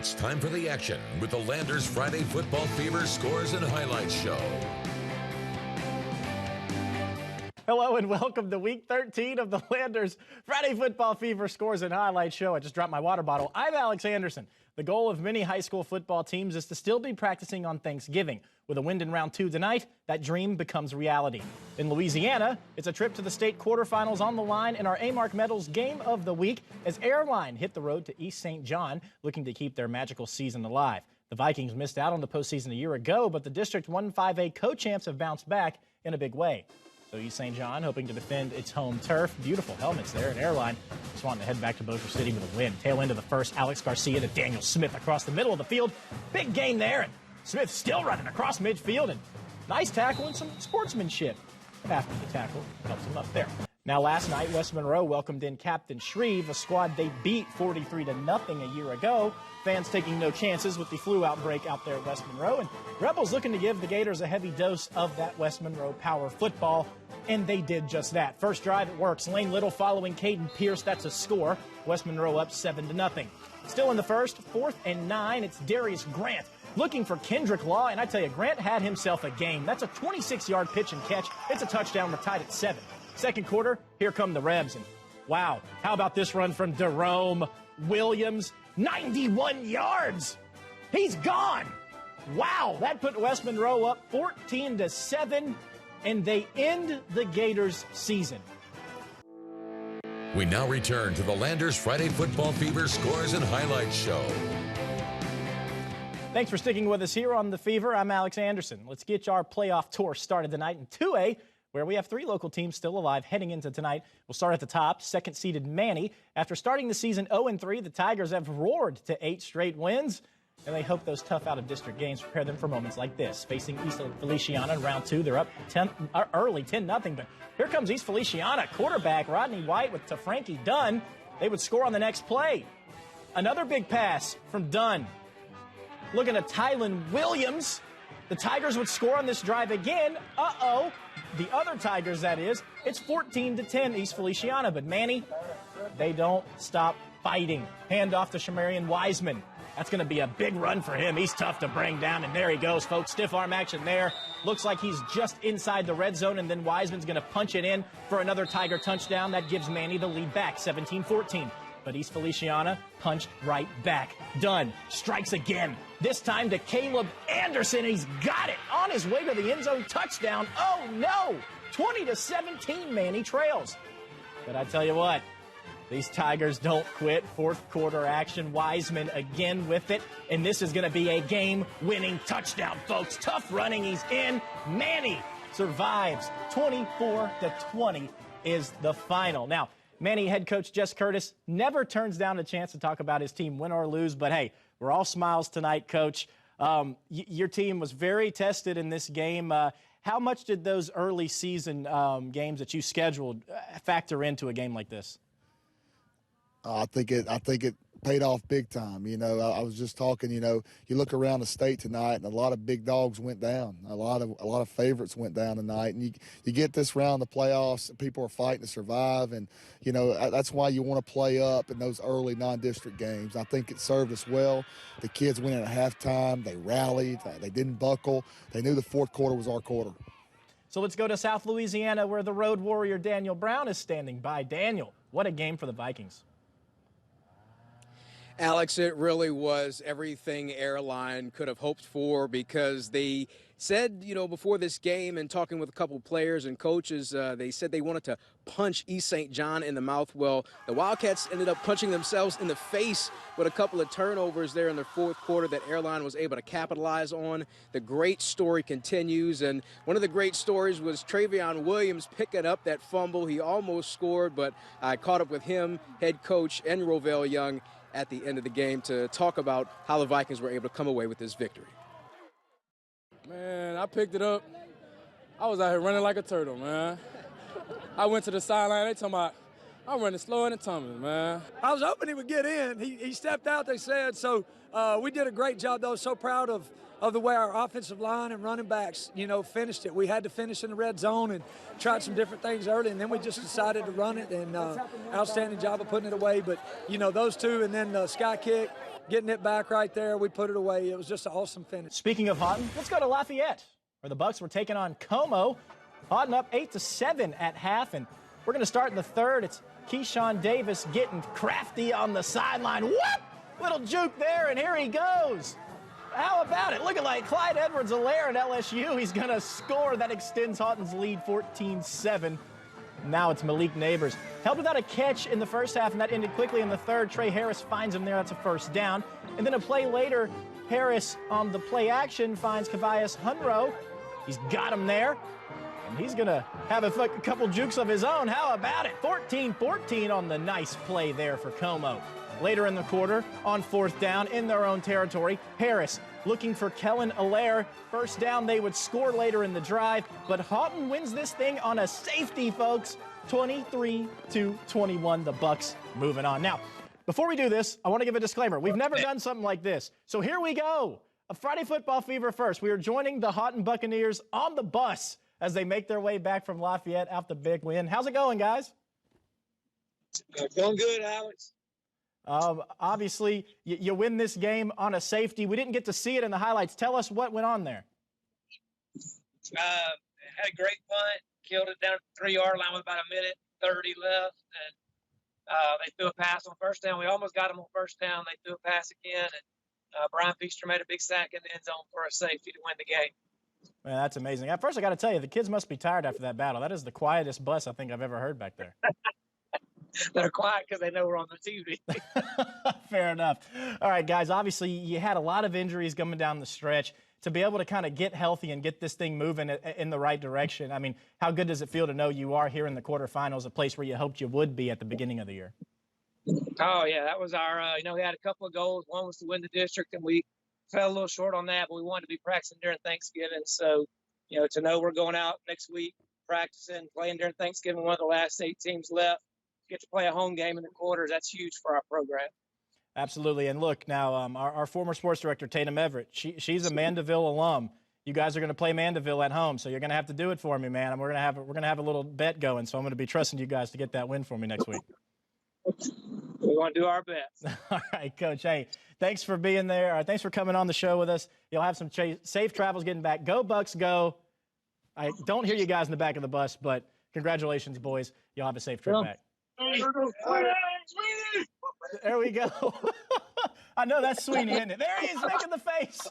It's time for the action with the Landers Friday Football Fever Scores and Highlights Show. Hello and welcome to Week 13 of the Landers Friday Football Fever Scores and Highlights Show. I just dropped my water bottle. I'm Alex Anderson. The goal of many high school football teams is to still be practicing on Thanksgiving. With a win in round 2 tonight, that dream becomes reality. In Louisiana, it's a trip to the state quarterfinals on the line in our A-Mark Medals Game of the Week as Airline hit the road to East St. John, looking to keep their magical season alive. The Vikings missed out on the postseason a year ago, but the District 1-5A co-champs have bounced back in a big way. So East St. John hoping to defend its home turf. Beautiful helmets there, and Airline just wanting to head back to Bossier City with a win. Tail end of the first, Alex Garcia to Daniel Smith across the middle of the field. Big gain there, and Smith still running across midfield, and nice tackle and some sportsmanship after the tackle. Helps him up there. Now last night, West Monroe welcomed in Captain Shreve, a squad they beat 43-0 a year ago. Fans taking no chances with the flu outbreak out there at West Monroe, and Rebels looking to give the Gators a heavy dose of that West Monroe power football, and they did just that. First drive, it works. Lane Little following Caden Pierce, that's a score. West Monroe up 7-0. Still in the first, 4th and 9, it's Darius Grant looking for Kendrick Law, and I tell you, Grant had himself a game. That's a 26-yard pitch and catch. It's a touchdown. We're tied at 7. Second quarter, here come the Rebs, and wow, how about this run from Jerome Williams? 91 yards. He's gone. Wow, that put West Monroe up 14-7, and they end the Gators' season. We now return to the Landers Friday Football Fever Scores and Highlights Show. Thanks for sticking with us here on The Fever. I'm Alex Anderson. Let's get our playoff tour started tonight in 2A, where we have 3 local teams still alive heading into tonight. We'll start at the top, second-seeded Manny. After starting the season 0-3, the Tigers have roared to 8 straight wins, and they hope those tough out-of-district games prepare them for moments like this. Facing East Feliciana in round 2, they're up early, 10-0, but here comes East Feliciana. Quarterback Rodney White with Frankie Dunn. They would score on the next play. Another big pass from Dunn. Looking at Tylen Williams. The Tigers would score on this drive again. Uh-oh. The other Tigers, that is. It's 14-10 East Feliciana. But Manny, they don't stop fighting. Hand off to Shamarian Wiseman. That's going to be a big run for him. He's tough to bring down. And there he goes, folks. Stiff arm action there. Looks like he's just inside the red zone. And then Wiseman's going to punch it in for another Tiger touchdown. That gives Manny the lead back, 17-14. But East Feliciana punched right back. Dunn strikes again. This time to Caleb Anderson. He's got it on his way to the end zone touchdown. Oh, no. 20-17, Manny trails. But I tell you what, these Tigers don't quit. Fourth quarter action. Wiseman again with it. And this is going to be a game-winning touchdown, folks. Tough running. He's in. Manny survives. 24-20 is the final. Now, Manny head coach Jess Curtis never turns down a chance to talk about his team, win or lose. But, hey, we're all smiles tonight, Coach. Your team was very tested in this game. How much did those early season games that you scheduled factor into a game like this? I think it paid off big time. You know, I was just talking, you know, you look around the state tonight and a lot of big dogs went down. A lot of favorites went down tonight. And you get this round of the playoffs and people are fighting to survive. And, you know, that's why you want to play up in those early non-district games. I think it served us well. The kids went in at halftime. They rallied. They didn't buckle. They knew the fourth quarter was our quarter. So let's go to South Louisiana where the road warrior Daniel Brown is standing by. Daniel, what a game for the Vikings. Alex, it really was everything Airline could have hoped for because they said, you know, before this game and talking with a couple players and coaches, they said they wanted to punch East St. John in the mouth. Well, the Wildcats ended up punching themselves in the face with a couple of turnovers there in the fourth quarter that Airline was able to capitalize on. The great story continues, and one of the great stories was Travion Williams picking up that fumble. He almost scored, but I caught up with him, head coach, and Rovell Young at the end of the game to talk about how the Vikings were able to come away with this victory. Man, I picked it up. I was out here running like a turtle, man. I went to the sideline. They talking about I'm running slower than tumbling, man. I was hoping he would get in. He stepped out, they said. So we did a great job, though. So proud of the way our offensive line and running backs, you know, finished it. We had to finish in the red zone and tried some different things early, and then we just decided to run it, and outstanding job of putting it away. But, you know, those two and then the sky kick, getting it back right there. We put it away. It was just an awesome finish. Speaking of Houghton, let's go to Lafayette, where the Bucks were taking on Como. Houghton up 8-7 at half, and we're going to start in the third. It's Keyshawn Davis getting crafty on the sideline. Whoop! Little juke there, and here he goes. How about it? Looking like Clyde Edwards-Helaire at LSU. He's going to score. That extends Houghton's lead 14-7. Now it's Malik Neighbors. Held without a catch in the first half, and that ended quickly in the third. Trey Harris finds him there. That's a first down. And then a play later, Harris on the play action finds Kavias Hunrow. He's got him there. And he's going to have a couple jukes of his own. How about it? 14-14 on the nice play there for Como. Later in the quarter, on fourth down in their own territory, Harris looking for Kellen Allaire. First down, they would score later in the drive, but Houghton wins this thing on a safety, folks. 23-21, the Bucks moving on. Now, before we do this, I want to give a disclaimer. We've never done something like this. So here we go. A Friday Football Fever first. We are joining the Houghton Buccaneers on the bus as they make their way back from Lafayette out the big win. How's it going, guys? Going good, Alex. Obviously, you win this game on a safety. We didn't get to see it in the highlights. Tell us what went on there. Had a great punt, killed it down at the 3-yard line with about a minute 30 left, and they threw a pass on first down. We almost got them on first down. They threw a pass again, and Brian Feaster made a big sack in the end zone for a safety to win the game. Man, that's amazing. At first, I got to tell you, the kids must be tired after that battle. That is the quietest bus I think I've ever heard back there. They're quiet because they know we're on the TV. Fair enough. All right, guys, obviously you had a lot of injuries coming down the stretch. To be able to kind of get healthy and get this thing moving in the right direction, I mean, how good does it feel to know you are here in the quarterfinals, a place where you hoped you would be at the beginning of the year? Oh, yeah, that was our, we had a couple of goals. One was to win the district, and we fell a little short on that, but we wanted to be practicing during Thanksgiving. So, to know we're going out next week, practicing, playing during Thanksgiving, one of the last 8 teams left, get to play a home game in the quarters, that's huge for our program. Absolutely. And look, now our former sports director, Tatum Everett, she's a Mandeville alum. You guys are going to play Mandeville at home, so you're going to have to do it for me, man. And we're going to have a little bet going, so I'm going to be trusting you guys to get that win for me next week. We want to do our best. All right, Coach. Hey, thanks for being there. Thanks for coming on the show with us. You'll have some safe travels getting back. Go Bucks, go. I don't hear you guys in the back of the bus, but congratulations, boys. You'll have a safe trip back. There we go. I know that's Sweeney, isn't it? There he is making the face.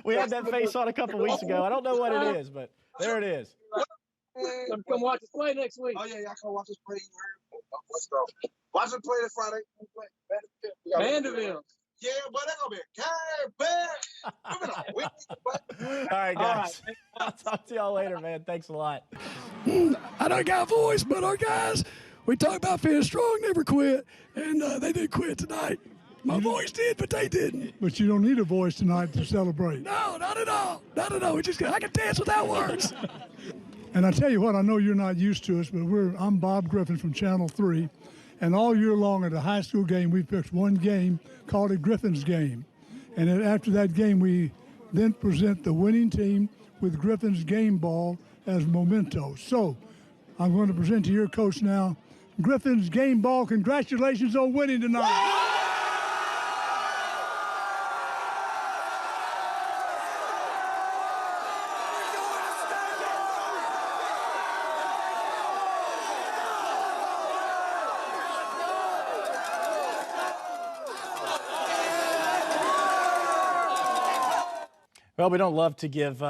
We had that face on a couple weeks ago. I don't know what it is, but there it is. Come watch us play next week. Oh, yeah, y'all come watch us play. Let's go. Watch us play this Friday. Mandeville. Yeah, but that's going to be a All right, guys. All right. I'll talk to y'all later, man. Thanks a lot. I don't got a voice, but our guys, we talk about feeling strong, never quit, and they did quit tonight. My voice did, but they didn't. But you don't need a voice tonight to celebrate. No, not at all. Not at all. I can dance without words. And I tell you what, I know you're not used to us, but I'm Bob Griffin from Channel 3, and all year long at a high school game, we picked one game, called it Griffin's Game. And then after that game, we then present the winning team with Griffin's game ball as memento. So I'm going to present to your coach now, Griffin's game ball. Congratulations on winning tonight. Well, we don't love to give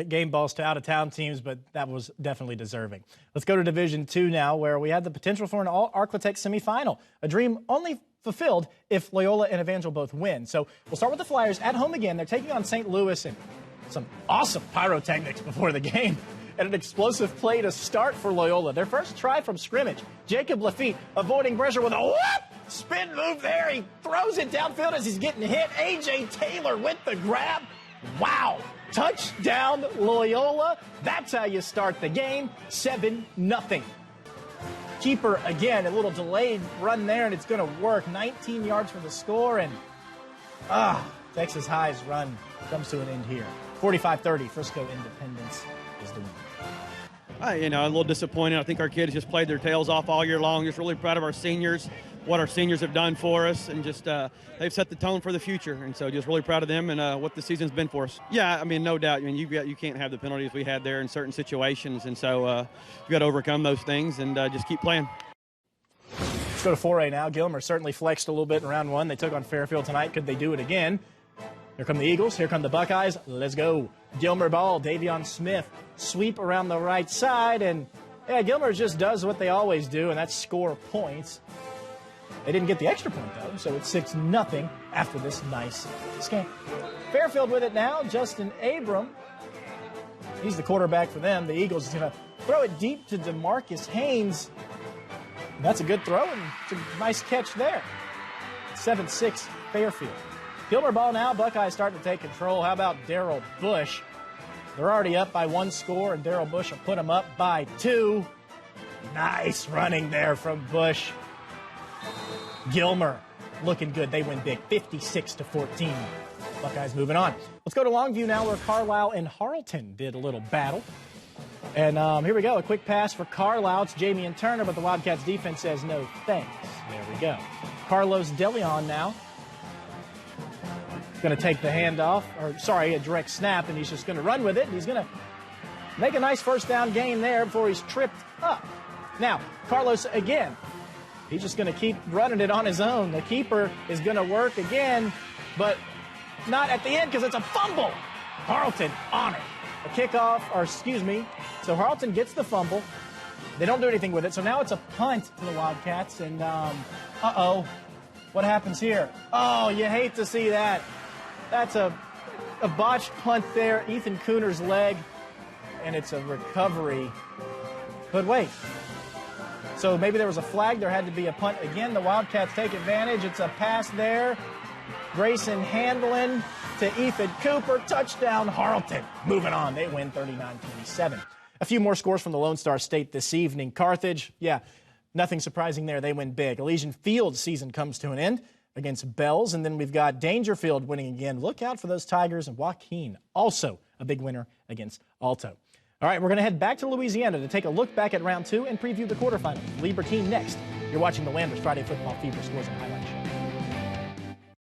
game balls to out-of-town teams, but that was definitely deserving. Let's go to Division II now, where we had the potential for an all-Arquitect semifinal, a dream only fulfilled if Loyola and Evangel both win. So we'll start with the Flyers at home again. They're taking on St. Louis, and some awesome pyrotechnics before the game, and an explosive play to start for Loyola. Their first try from scrimmage. Jacob Lafitte avoiding pressure with a whoop! Spin move there. He throws it downfield as he's getting hit. A.J. Taylor with the grab. Wow. Touchdown, Loyola. That's how you start the game. 7-0. Keeper, again, a little delayed run there, and it's going to work. 19 yards for the score, and Texas High's run comes to an end here. 45-30, Frisco Independence is the winner. A little disappointed. I think our kids just played their tails off all year long. Just really proud of our seniors, what our seniors have done for us, and just they've set the tone for the future. And so just really proud of them and what the season's been for us. Yeah, I mean, no doubt. I mean, you can't have the penalties we had there in certain situations, and so you've got to overcome those things and just keep playing. Let's go to 4A now. Gilmer certainly flexed a little bit in round 1. They took on Fairfield tonight. Could they do it again? Here come the Eagles. Here come the Buckeyes. Let's go. Gilmer ball. Davion Smith. Sweep around the right side. And, yeah, Gilmer just does what they always do, and that's score points. They didn't get the extra point, though, so it's 6-0 after this nice scam. Fairfield with it now. Justin Abram. He's the quarterback for them. The Eagles is going to throw it deep to DeMarcus Haynes. And that's a good throw, and it's a nice catch there. 7-6 Fairfield. Gilmer ball now. Buckeyes starting to take control. How about Darrell Bush? They're already up by 1 score, and Darrell Bush will put them up by 2. Nice running there from Bush. Gilmer looking good. They win big, 56-14. Buckeyes moving on. Let's go to Longview now, where Carlisle and Harleton did a little battle. And here we go. A quick pass for Carlisle. It's Jamie and Turner, but the Wildcats defense says no thanks. There we go. Carlos DeLeon now. Going to take the handoff, a direct snap, and he's just going to run with it. And he's going to make a nice first down gain there before he's tripped up. Now, Carlos again. He's just going to keep running it on his own. The keeper is going to work again, but not at the end because it's a fumble. Harleton on it. A kickoff, so Harleton gets the fumble. They don't do anything with it, so now it's a punt to the Wildcats, and what happens here? Oh, you hate to see that. That's a botched punt there, Ethan Cooner's leg, and it's a recovery. But wait, so maybe there was a flag, there had to be a punt again. The Wildcats take advantage, it's a pass there. Grayson Handlin to Ethan Cooper, touchdown Harleton. Moving on, they win 39-27. A few more scores from the Lone Star State this evening. Carthage, nothing surprising there, they win big. Elysian Field's season comes to an end against Bells, and then we've got Dangerfield winning again. Look out for those Tigers, and Joaquin, also a big winner against Alto. All right, we're going to head back to Louisiana to take a look back at round 2 and preview the quarterfinals. Libertine next. You're watching the Landers Friday Football Fever Scores and Highlights.